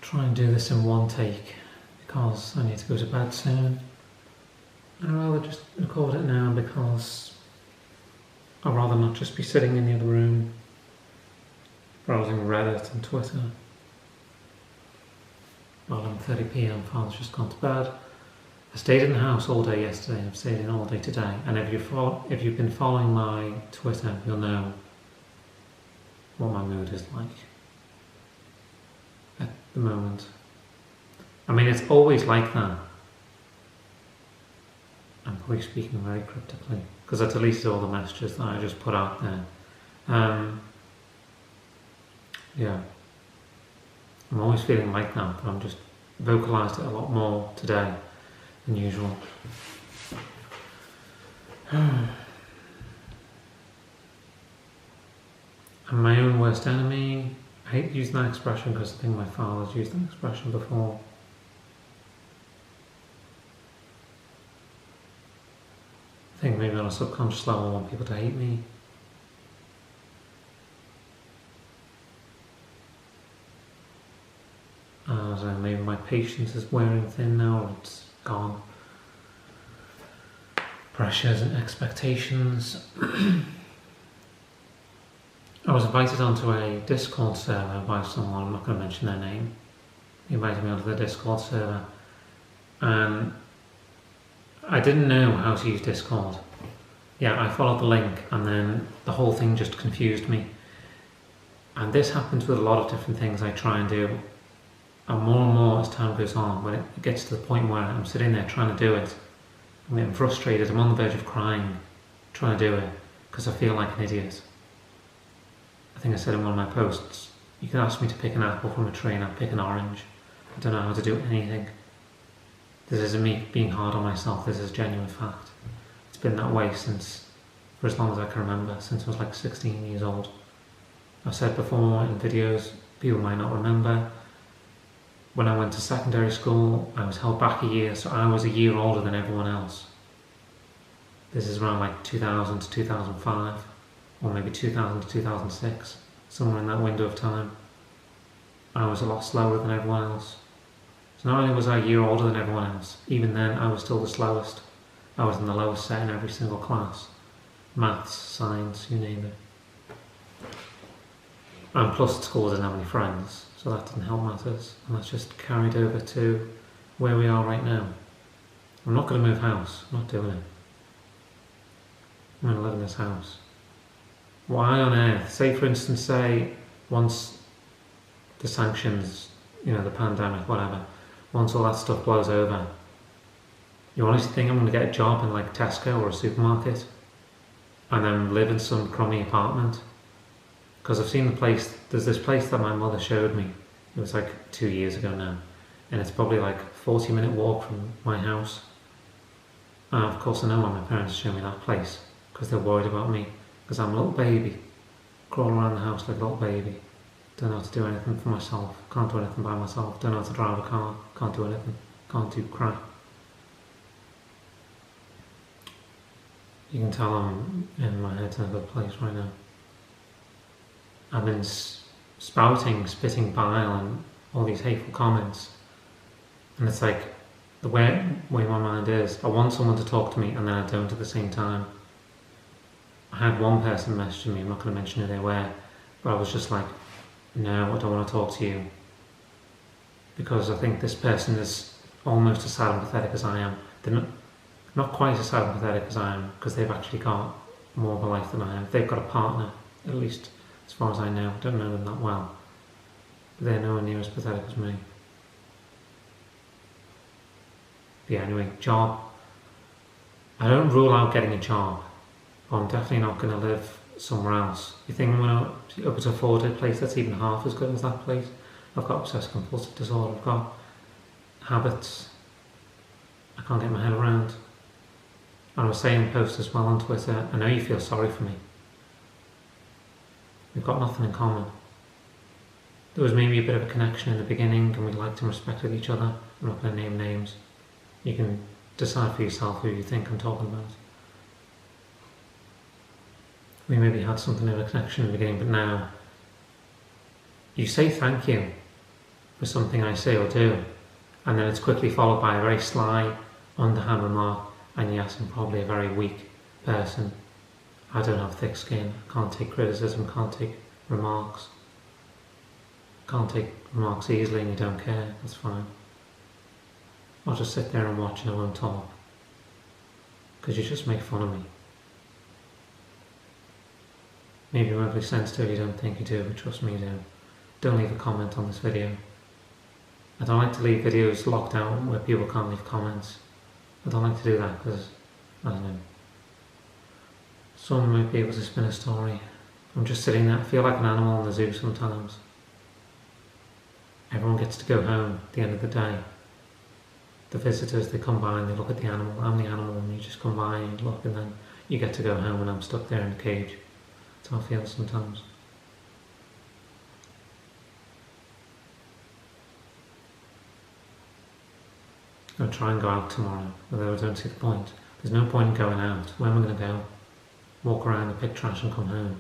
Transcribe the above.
try and do this in one take because I need to go to bed soon. I'd rather just record it now because I'd rather not just be sitting in the other room browsing Reddit and Twitter. 11:30 PM, Father's just gone to bed. I stayed in the house all day yesterday and I've stayed in all day today. And if you've been following my Twitter, you'll know what my mood is like at the moment. I mean, it's always like that. I'm probably speaking very cryptically because I deleted all the messages that I just put out there. Yeah, I'm always feeling like that, but I'm just vocalised it a lot more today than usual. I'm my own worst enemy. I hate using that expression because I think my father's used that expression before. I think maybe on a subconscious level I want people to hate me. I don't know, maybe my patience is wearing thin now, or it's gone. Pressures and expectations. I was invited onto a Discord server by someone, I'm not going to mention their name. He invited me onto the Discord server and I didn't know how to use Discord. Yeah, I followed the link and then the whole thing just confused me. And this happens with a lot of different things I try and do. And more as time goes on, when it gets to the point where I'm sitting there trying to do it, I'm getting frustrated, I'm on the verge of crying, trying to do it, because I feel like an idiot. I think I said in one of my posts, you can ask me to pick an apple from a tree and I'll pick an orange. I don't know how to do anything. This isn't me being hard on myself, this is genuine fact. It's been that way since, for as long as I can remember, since I was like 16 years old. I've said before in videos, people might not remember, when I went to secondary school, I was held back a year, so I was a year older than everyone else. This is around like 2000 to 2005, or maybe 2000 to 2006, somewhere in that window of time. I was a lot slower than everyone else. So not only was I a year older than everyone else, even then I was still the slowest. I was in the lowest set in every single class. Maths, science, you name it. And plus at school I didn't have any friends, so that didn't help matters. And that's just carried over to where we are right now. I'm not going to move house, I'm not doing it. I'm going to live in this house. Why on earth? Say for instance, once the sanctions, the pandemic, whatever, once all that stuff blows over, you honestly think I'm going to get a job in like Tesco or a supermarket and then live in some crummy apartment? Because I've seen the place, there's this place that my mother showed me, it was like 2 years ago now, and it's probably like a 40-minute walk from my house. And of course I know why my parents showed me that place, because they're worried about me, because I'm a little baby, crawling around the house like a little baby, don't know how to do anything for myself, can't do anything by myself, don't know how to drive a car, can't do anything, can't do crap. You can tell I'm in my head's in a good place right now. I've been spitting bile and all these hateful comments, and it's like the way my mind is, I want someone to talk to me and then I don't at the same time. I had one person messaging me, I'm not going to mention who they were, but I was just like, no, I don't want to talk to you, because I think this person is almost as sad and pathetic as I am. They're not quite as sad and pathetic as I am, because they've actually got more of a life than I have. They've got a partner, at least as far as I know. I don't know them that well. They're nowhere near as pathetic as me. But yeah, anyway, job. I don't rule out getting a job, but I'm definitely not going to live somewhere else. You think I'm going to be able to afford a place that's even half as good as that place? I've got obsessive compulsive disorder, I've got habits I can't get my head around. And I was saying in posts as well on Twitter, I know you feel sorry for me. We've got nothing in common. There was maybe a bit of a connection in the beginning and we liked and respected each other. I'm not going to name names. You can decide for yourself who you think I'm talking about. We maybe had something of a connection in the beginning, but now you say thank you for something I say or do, and then it's quickly followed by a very sly, underhand remark, and yes, I'm probably a very weak person. I don't have thick skin, can't take criticism, can't take remarks. Can't take remarks easily and you don't care, that's fine. I'll just sit there and watch and I won't talk. Because you just make fun of me. Maybe you're overly sensitive, you don't think you do, but trust me you do. Don't leave a comment on this video. I don't like to leave videos locked out where people can't leave comments. I don't like to do that because, I don't know. Someone might be able to spin a story. I'm just sitting there, I feel like an animal in the zoo sometimes. Everyone gets to go home at the end of the day. The visitors, they come by and they look at the animal. I'm the animal and you just come by and look and then you get to go home and I'm stuck there in the cage. That's how I feel sometimes. I'll try and go out tomorrow, although I don't see the point. There's no point in going out. Where am I going to go? Walk around and pick trash and come home.